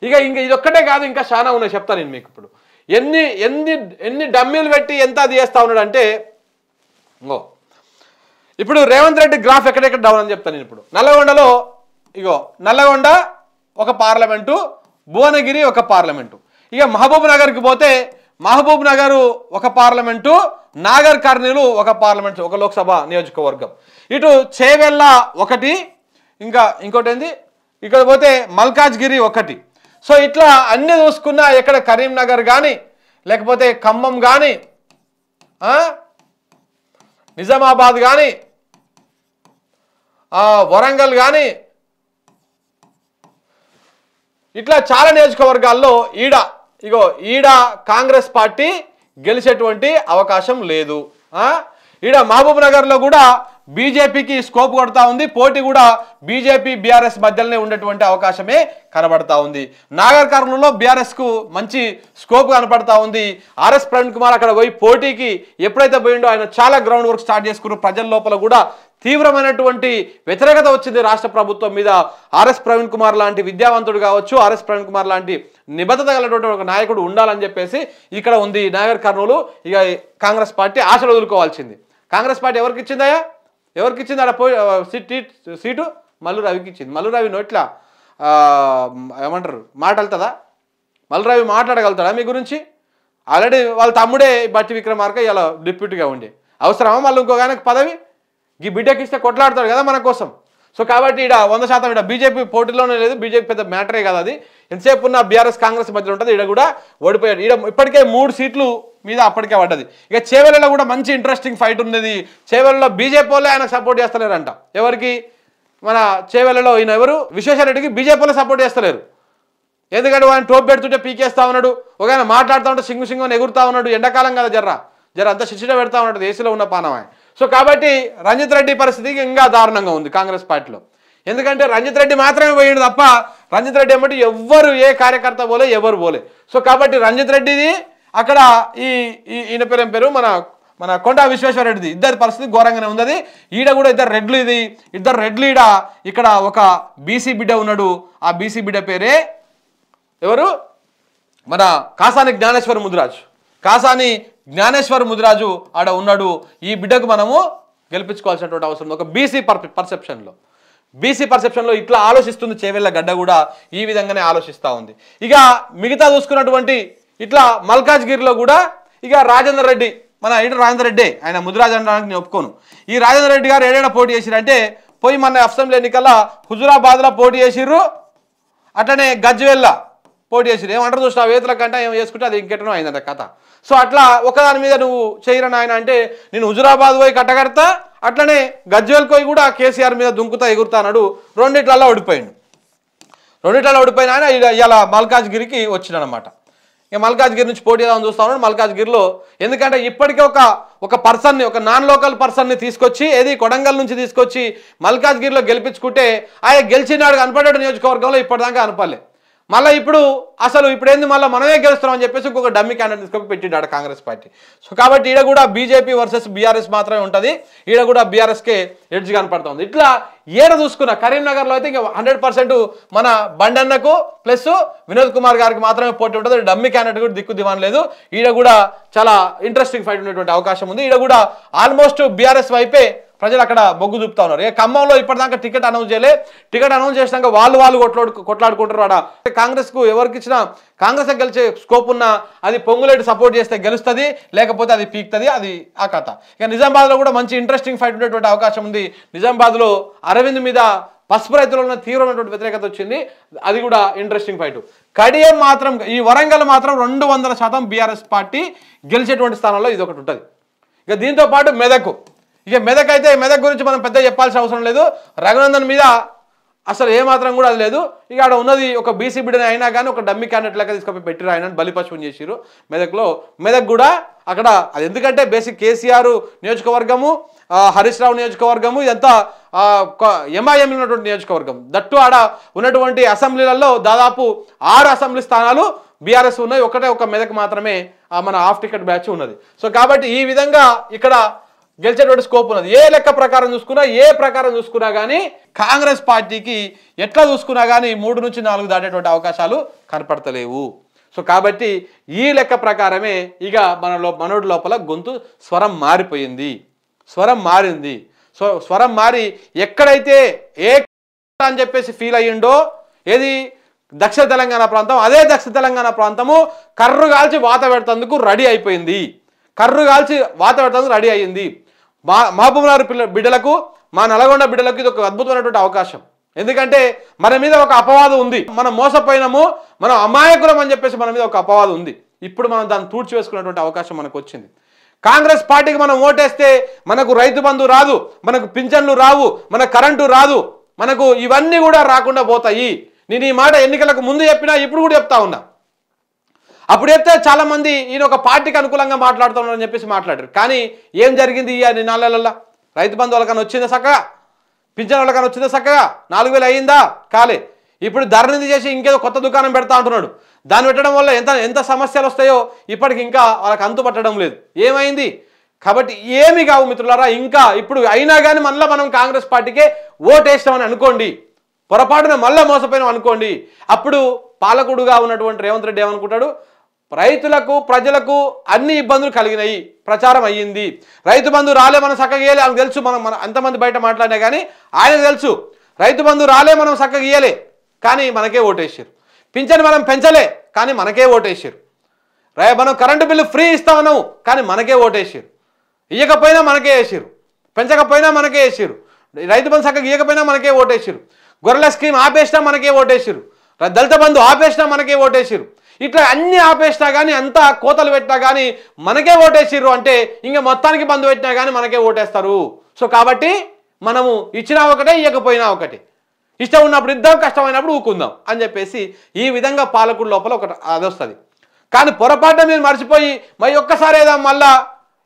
ఇంక ఇది ఒక్కటే కాదు, ఇంకా చాలా ఉన్నాయి, చెప్తాను నేను మీకు ఇప్పుడు. ఎన్ని ఎన్ని ఎన్ని డమ్మీలు పెట్టి ఎంత అది చేస్తా ఉన్నాడు అంటే, ఇప్పుడు రేవంత్ రెడ్డి గ్రాఫ్ ఎక్కడెక్కడ డౌన్ అని చెప్తాను నేను ఇప్పుడు. నల్లగొండలో నల్లగొండ ఒక పార్లమెంటు, భువనగిరి ఒక పార్లమెంటు. ఇక మహబూబ్ నగర్కి పోతే మహబూబ్ నగర్ ఒక పార్లమెంటు, నాగర్ కర్నూలు ఒక పార్లమెంటు, ఒక లోక్సభ నియోజకవర్గం. ఇటు చేవెళ్ళ ఒకటి, ఇంకోటి ఏంది, ఇక్కడ పోతే మల్కాజ్గిరి ఒకటి. సో ఇట్లా అన్ని చూసుకున్నా ఎక్కడ కరీంనగర్ కానీ, లేకపోతే ఖమ్మం కానీ, నిజామాబాద్ కానీ, వరంగల్ కానీ, ఇట్లా చాలా నియోజకవర్గాల్లో ఈడ కాంగ్రెస్ పార్టీ గెలిచేటువంటి అవకాశం లేదు. ఈడ మహబూబ్ నగర్లో కూడా బీజేపీకి స్కోప్ కొడతా ఉంది. పోటీ కూడా బీజేపీ బీఆర్ఎస్ మధ్యలోనే ఉండేటువంటి అవకాశమే కనబడతా ఉంది. నాగర్ కర్నూలులో బీఆర్ఎస్కు మంచి స్కోప్ కనపడతా ఉంది. ఆర్ఎస్ ప్రవీణ్ కుమార్ అక్కడ పోయి పోటీకి ఎప్పుడైతే పోయిండో ఆయన చాలా గ్రౌండ్ వర్క్ స్టార్ట్ చేసుకున్నారు. ప్రజల లోపల కూడా తీవ్రమైనటువంటి వ్యతిరేకత వచ్చింది రాష్ట్ర ప్రభుత్వం మీద. ఆర్ఎస్ ప్రవీణ్ కుమార్ లాంటి విద్యావంతుడు కావచ్చు, ఆర్ఎస్ ప్రవీణ్ కుమార్ లాంటి నిబద్ధత కలిగినటువంటి ఒక నాయకుడు ఉండాలని చెప్పేసి ఇక్కడ ఉంది నాగర్ కర్నూలు. ఇక కాంగ్రెస్ పార్టీ ఆశలు వదులుకోవాల్సింది. కాంగ్రెస్ పార్టీ ఎవరికి ఇచ్చిందయ్యా? ఎవరికి ఇచ్చింది? అక్కడ సీటు మల్లు రవికి ఇచ్చింది. మల్లు రవి నోట్లా ఏమంటారు మాట్లాడుతుందా? మల్లు రవి మాట్లాడగలుగుతాడా మీ గురించి? ఆల్రెడీ వాళ్ళ తమ్ముడే బట్టి విక్రమార్క ఇలా డిప్యూటీగా ఉండే, అవసరమా మళ్ళీ ఇంకో ఆయనకు పదవి? ఈ బిడ్డకి ఇస్తే కొట్లాడతాడు కదా మన కోసం. సో కాబట్టి ఇక్కడ 100% ఇక్కడ బీజేపీ పోటీలోనే లేదు. బీజేపీ పెద్ద మ్యాటరే కాదు అది. ఎంతసేపు ఉన్న బీఆర్ఎస్ కాంగ్రెస్ మధ్యలో ఉంటుంది. ఇక్కడ కూడా ఓడిపోయాడు. ఇక్కడ ఇప్పటికే 3 సీట్లు మీద అప్పటికే పడ్డది. ఇక చేవెళ్ళలో కూడా మంచి ఇంట్రెస్టింగ్ ఫైట్ ఉన్నది. చేవెళ్ళలో బీజేపీ వాళ్ళే ఆయనకు సపోర్ట్ చేస్తలేరంట. ఎవరికి? మన చేవెళ్ళలో ఈయన ఎవరు విశ్వేశ్వరరెడ్డికి బీజేపీ వాళ్ళు సపోర్ట్ చేస్తలేరు. ఎందుకంటే ఆయన టోప్ పెడుతుంటే పీకేస్తా ఉన్నాడు, ఒక ఆయన మాట్లాడుతూ ఉంటే సింగు ఎగురుతా ఉన్నాడు. ఎండాకాలం కదా జర అంతా శిక్షణ పెడతా ఉన్నాడు ఏసీలో ఉన్న పానమాయ. సో కాబట్టి రంజిత్ రెడ్డి పరిస్థితికి ఇంకా దారుణంగా ఉంది కాంగ్రెస్ పార్టీలో. ఎందుకంటే రంజిత్ రెడ్డి మాత్రమే పోయిండు తప్ప రంజిత్ రెడ్డి ఏమంటే ఎవ్వరు ఏ కార్యకర్త పోలే, ఎవరు పోలే. సో కాబట్టి రంజిత్ రెడ్డిది అక్కడ ఈయన పేరు ఏం పేరు మన కొండా విశ్వేశ్వరరెడ్డిది ఇద్దరి పరిస్థితి ఘోరంగానే ఉంది. ఈడ కూడా ఇద్దరు రెడ్లు ఇక్కడ ఒక బీసీ బిడ్డ ఉన్నాడు. ఆ బీసీ బిడ్డ పేరే ఎవరు? మన కాసాని జ్ఞానేశ్వర్ ముదిరాజు ఆడ ఉన్నాడు. ఈ బిడ్డకు మనము గెలిపించుకోవాల్సినటువంటి అవసరం ఒక బీసీ పర్సెప్షన్లో ఇట్లా ఆలోచిస్తుంది చేవెళ్ళ గడ్డ కూడా ఈ విధంగానే ఆలోచిస్తూ ఉంది. ఇక మిగతా చూసుకున్నటువంటి ఇట్లా మల్కాజ్గిరిలో కూడా ఇక రాజేందర్ రెడ్డి ఆయన ముదిరాజు అనడానికి నేను ఒప్పుకోను. ఈ రాజేందర్ రెడ్డి గారు ఏడైనా పోటీ చేసిరంటే పోయి మన అసెంబ్లీ ఎన్నికల్లో హుజురాబాద్లో పోటీ చేసిర్రు, అట్లనే గజ్వేల్లా పోటీ చేసిరు. ఏమంటారు చూసిన వేతుల కంటే ఏం చేసుకుంటే అది ఇంకెట్టనో అయిందంట కథ. సో అట్లా ఒకదాని మీద నువ్వు చేయరని ఆయన అంటే నేను హుజురాబాద్ పోయి కట్టగడతా, అట్లనే గజ్వేల్ పోయి కూడా కేసీఆర్ మీద దుంకుతా ఎగురుతా అన్నాడు. రెండిట్లలో ఓడిపోయిన ఆయన ఇలా మల్కాజ్గిరికి వచ్చినాడనమాట. ఇక మల్కాజ్గిరి నుంచి పోటీ చేద్దామని చూస్తా ఉన్నాడు. మల్కాజ్గిరిలో ఎందుకంటే ఇప్పటికే ఒక పర్సన్ని, ఒక నాన్ లోకల్ పర్సన్ని తీసుకొచ్చి కొడంగల్ నుంచి తీసుకొచ్చి మల్కాజ్గిరిలో గెలిపించుకుంటే ఆయన గెలిచినాడు కనపడ్డాడు నియోజకవర్గంలో, ఇప్పటిదాకా కనపడలే. మళ్ళీ ఇప్పుడు ఏంది మళ్ళీ మనమే గెలుస్తున్నామని చెప్పేసి ఇంకొక డమ్మీ క్యాండిడేట్ తీసుకొని పెట్టిండాడు కాంగ్రెస్ పార్టీ. సో కాబట్టి ఈడ కూడా బీజేపీ వర్సెస్ బీఆర్ఎస్ మాత్రమే ఉంటుంది. ఈడ కూడా బీఆర్ఎస్కే ఎడ్జ్ కనపడుతుంది. ఇట్లా ఏడ చూసుకున్న కరీంనగర్లో అయితే ఇంకా 100% మన బండన్నకు ప్లస్ వినోద్ కుమార్ గారికి మాత్రమే పోటీ ఉంటుంది. డమ్మీ క్యాండిడేట్ కూడా దిక్కు దివాన్ లేదు. ఈడ కూడా చాలా ఇంట్రెస్టింగ్ ఫైట్ ఉండేటువంటి అవకాశం ఉంది. ఈడ కూడా ఆల్మోస్ట్ బీఆర్ఎస్ వైపే ప్రజలు అక్కడ మొగ్గు చూపుతా ఉన్నారు. ఖమ్మంలో ఇప్పటిదాకా టికెట్ అనౌన్స్ చేయలే. టికెట్ అనౌన్స్ చేసినాక వాళ్ళు కొట్లాడుకుంటారు. ఆడ కాంగ్రెస్కు ఎవరికి ఇచ్చినా కాంగ్రెస్ గెలిచే స్కోప్ ఉన్నా అది పొంగులేటి సపోర్ట్ చేస్తే గెలుస్తుంది, లేకపోతే అది పీక్తుంది. అది ఆ కథ. ఇక నిజామాబాద్లో కూడా మంచి ఇంట్రెస్టింగ్ ఫైట్ ఉండేటువంటి అవకాశం ఉంది. నిజామాబాద్లో అరవింద్ మీద పసుపు రైతులలో తీవ్రమైనటువంటి వ్యతిరేకత వచ్చింది. అది కూడా ఇంట్రెస్టింగ్ ఫైట్. కడియం మాత్రం ఈ వరంగల్ మాత్రం 200% బీఆర్ఎస్ పార్టీ గెలిచేటువంటి స్థానంలో ఇది ఒకటి ఉంటుంది. ఇక దీంతో పాటు మెదక్ అయితే మెదక్ గురించి మనం పెద్ద చెప్పాల్సిన అవసరం లేదు. రఘునందన్ మీద అసలు ఏమాత్రం కూడా అది లేదు. ఇక ఆడ ఉన్నది ఒక బీసీ బిడ్డని అయినా కానీ ఒక డమ్మీ క్యాండిడేట్ లెక్క తీసుకొని పెట్టిరు. ఆయన బలిపశువుని చేసిరు మెదక్ కూడా అక్కడ. అది ఎందుకంటే బేసిక్ కేసీఆర్ నియోజకవర్గము, హరీష్ రావు నియోజకవర్గము, ఇదంతా ఎంఐఎం ఉన్నటువంటి నియోజకవర్గం. దట్టు ఆడ ఉన్నటువంటి అసెంబ్లీలలో దాదాపు 6 అసెంబ్లీ స్థానాలు బీఆర్ఎస్ ఉన్నాయి. ఒక మెదక్ మాత్రమే మన హాఫ్ టికెట్ బ్యాచ్ ఉన్నది. సో కాబట్టి ఈ విధంగా ఇక్కడ గెలిచేటువంటి స్కోప్ ఉన్నది. ఏ లెక్క ప్రకారం చూసుకున్నా, ఏ ప్రకారం చూసుకున్నా కానీ కాంగ్రెస్ పార్టీకి ఎట్లా చూసుకున్నా కానీ 3 నుంచి 4 దాటేటువంటి అవకాశాలు కనపడతలేవు. సో కాబట్టి ఈ లెక్క ప్రకారమే ఇక మనోడి లోపల గొంతు స్వరం మారిపోయింది, స్వరం మారింది. సో స్వరం మారి ఎక్కడైతే ఏ అని చెప్పేసి ఫీల్ అయ్యిండో, ఏది దక్షిణ తెలంగాణ ప్రాంతం, అదే దక్షిణ తెలంగాణ ప్రాంతము కర్రు కాల్చి వాత పెడతందుకు రెడీ అయిపోయింది, కర్రు కాల్చి వాత పెడతందుకు రెడీ అయ్యింది. మహబూబ్నగర్ బిడ్డలకు, మా నల్గొండ బిడ్డలకు ఇది ఒక అద్భుతమైనటువంటి అవకాశం. ఎందుకంటే మన మీద ఒక అపవాదం ఉంది, మనం మోసపోయినాము, మనం అమాయకులం అని చెప్పేసి మన మీద ఒక అపవాదం ఉంది. ఇప్పుడు మనం దాన్ని తూడ్చివేసుకునేటువంటి అవకాశం మనకు వచ్చింది. కాంగ్రెస్ పార్టీకి మనం ఓటేస్తే మనకు రైతు బంధు రాదు, మనకు పింఛన్లు రావు, మన కరెంటు రాదు, మనకు ఇవన్నీ కూడా రాకుండా పోతాయి. నేను ఈ మాట ఎన్నికలకు ముందు చెప్పినా, ఇప్పుడు కూడా చెప్తా ఉన్నా. అప్పుడు చెప్తే చాలా మంది ఈయన ఒక పార్టీకి అనుకూలంగా మాట్లాడుతున్నారని చెప్పేసి మాట్లాడారు. కానీ ఏం జరిగింది ఈ 4 నెలల్లో? రైతు బంధు వాళ్ళకన్నా వచ్చిందా చక్కగా? పింఛన్ వాళ్ళకన్నా వచ్చిందా చక్కగా? 4,000 అయ్యిందా? కాలే. ఇప్పుడు ధరణి చేసి ఇంకేదో కొత్త దుకాణం పెడతా అంటున్నాడు. దాన్ని పెట్టడం వల్ల ఎంత సమస్యలు వస్తాయో ఇప్పటికి ఇంకా వాళ్ళకి అంతు పట్టడం లేదు. ఏమైంది? కాబట్టి ఏమి కావు మిత్రులారా. ఇంకా ఇప్పుడు అయినా కానీ మళ్ళీ మనం కాంగ్రెస్ పార్టీకే ఓటేస్తామని అనుకోండి, పొరపాటున మళ్ళీ మోసపోయినాం అనుకోండి, అప్పుడు పాలకుడుగా ఉన్నటువంటి రేవంత్ రెడ్డి ఏమనుకుంటాడు? రైతులకు, ప్రజలకు అన్ని ఇబ్బందులు కలిగినాయి, ప్రచారం అయ్యింది, రైతు బంధు రాలే, మనం చక్కగా ఇయ్యలే, ఆయనకు తెలుసు. మనం అంతమంది బయట మాట్లాడినా కానీ ఆయనకు తెలుసు రైతు బంధు రాలే, మనం చక్కగా ఇయ్యలే, కానీ మనకే ఓటేసారు. పింఛన్ మనం పెంచలే, కానీ మనకే ఓటేసారు. మనం కరెంటు బిల్లు ఫ్రీ ఇస్తామన్నాము, కానీ మనకే ఓటేసారు. ఇయ్యకపోయినా మనకే వేసారు, పెంచకపోయినా మనకే వేసారు. రైతు బంధు చక్కగా ఇయ్యకపోయినా మనకే ఓటేసారు. గొర్రెల స్కీమ్ ఆపేసినా మనకే ఓటేసారు. దళిత బంధు ఆపేసినా మనకే ఓటేసారు. ఇట్లా అన్ని ఆపేసినా కానీ, అంతా కోతలు పెట్టినా కానీ మనకే ఓటేసిర్రు అంటే ఇంకా మొత్తానికి బంధు పెట్టినా కానీ మనకే ఓటేస్తారు. సో కాబట్టి మనము ఇచ్చినా ఒకటే, ఇవ్వకపోయినా ఒకటి, ఇష్టం ఉన్నప్పుడు ఇద్దాం, కష్టమైనప్పుడు ఊకుందాం అని చెప్పేసి ఈ విధంగా పాలకుడు లోపల ఒకటి అది వస్తుంది. కానీ పొరపాటున మీరు మర్చిపోయి మరి ఒక్కసారి ఏదాం మళ్ళా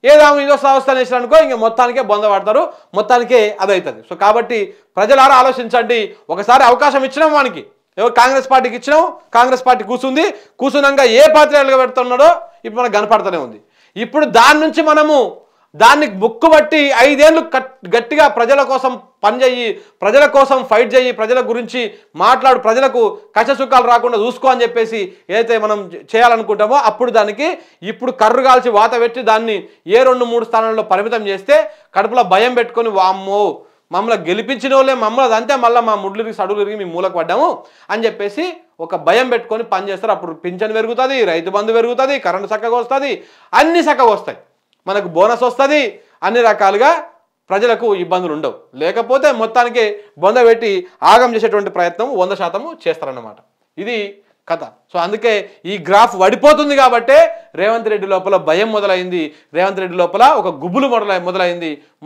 ఏదాం ఇదో సంస్థలు వేసిననుకో ఇంక మొత్తానికే బొంద పడతారు, మొత్తానికే అదవుతుంది. సో కాబట్టి ప్రజలారా ఆలోచించండి. ఒకసారి అవకాశం ఇచ్చినాం వానికి, ఎవరు కాంగ్రెస్ పార్టీకి ఇచ్చినాం, కాంగ్రెస్ పార్టీ కూర్చున్నాక ఏ పాత్రలుగా పెడుతున్నాడో ఇప్పుడు మనకు కనపడుతూనే ఉంది. ఇప్పుడు దాని నుంచి మనము దాన్ని బుక్కుబట్టి 5 ఏళ్ళు గట్టిగా ప్రజల కోసం పనిచేయి, ప్రజల కోసం ఫైట్ చేయి, ప్రజల గురించి మాట్లాడు, ప్రజలకు కష్ట సుఖాలు రాకుండా చూసుకో అని చెప్పేసి ఏదైతే మనం చేయాలనుకుంటామో అప్పుడు దానికి ఇప్పుడు కర్రు కాల్చి వాత పెట్టి దాన్ని ఏ 2-3 స్థానాల్లో పరిమితం చేస్తే కడుపులో భయం పెట్టుకొని వామ్మో మమ్మల్ని గెలిపించిన వాళ్ళే మమ్మల్ని అంతే మళ్ళీ మా ముడ్లు సడులు తిరిగి మేము మూలకు పడ్డాము అని చెప్పేసి ఒక భయం పెట్టుకొని పనిచేస్తారు. అప్పుడు పింఛన్ పెరుగుతుంది, రైతు బంధు పెరుగుతుంది, కరెంటు చక్కగా వస్తుంది, అన్ని చక్కగా వస్తాయి, మనకు బోనస్ వస్తుంది, అన్ని రకాలుగా ప్రజలకు ఇబ్బందులు ఉండవు. లేకపోతే మొత్తానికి బొంద పెట్టి ఆగం చేసేటువంటి ప్రయత్నం 100% చేస్తారన్నమాట. ఇది కథ. సో అందుకే ఈ గ్రాఫ్ పడిపోతుంది కాబట్టే రేవంత్ రెడ్డి లోపల భయం మొదలైంది, రేవంత్ రెడ్డి లోపల ఒక గుబులు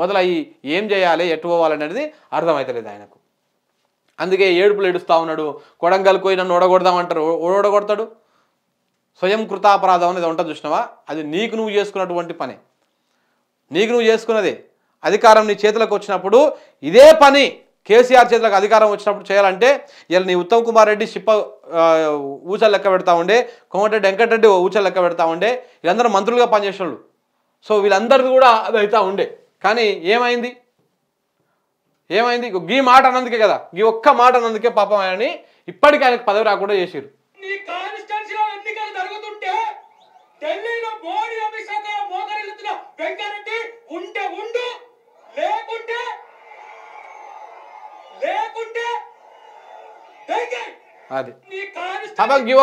మొదలయ్యి ఏం చేయాలి, ఎటు పోవాలనేది అర్థమవుతలేదు ఆయనకు. అందుకే ఏడుపులు ఏడుస్తూ ఉన్నాడు. కొడంగల్కు పోయి నన్ను ఓడగొడదామంటారు, ఓడగొడతాడు. స్వయం కృతాపరాధం అనేది ఉంటుంది చూసినావా, అది నీకు నువ్వు చేసుకున్నటువంటి పని, నీకు నువ్వు చేసుకున్నదే. అధికారం నీ చేతులకు వచ్చినప్పుడు ఇదే పని కేసీఆర్ చేతులకు అధికారం వచ్చినప్పుడు చేయాలంటే ఇలా నీ ఉత్తమ్ కుమార్ రెడ్డి షిప్ప ఊచలు లెక్క పెడతా ఉండే, కోమటిరెడ్డి వెంకటరెడ్డి ఊచలు లెక్క పెడతా ఉండే, వీళ్ళందరూ మంత్రులుగా పనిచేసేవాళ్ళు. సో వీళ్ళందరిది కూడా అది అవుతా ఉండే. కానీ ఏమైంది గీ మాట అన్నందుకే కదా, గీ ఒక్క మాట అన్నందుకే పాపం ఆయనని ఇప్పటికీ ఆయనకు పదవి రాకుండా చేసిరు. ఢిల్లీలో మోడీ అమిత్ షా మోకరిల్లుతున్న వెంకరెడ్డి ఉంటే ఉండు, లేకుంటే అది ఈ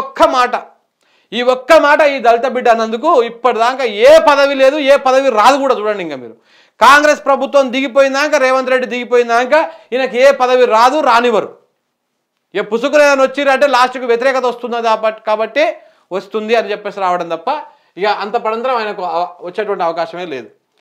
ఒక్క మాట ఈ దళిత బిడ్డ అన్నందుకు ఇప్పటిదాకా ఏ పదవి లేదు, ఏ పదవి రాదు కూడా. చూడండి, ఇంకా మీరు కాంగ్రెస్ ప్రభుత్వం దిగిపోయిందాక, రేవంత్ రెడ్డి దిగిపోయిందాక ఈయనకి ఏ పదవి రాదు, రానివ్వరు. ఏ పుసుకులు ఏదైనా వచ్చిరంటే లాస్ట్కి వ్యతిరేకత వస్తున్నది కాబట్టి వస్తుంది అని చెప్పేసి రావడం తప్ప ఇక అంత పడంతరం ఆయనకు వచ్చేటువంటి అవకాశమే లేదు.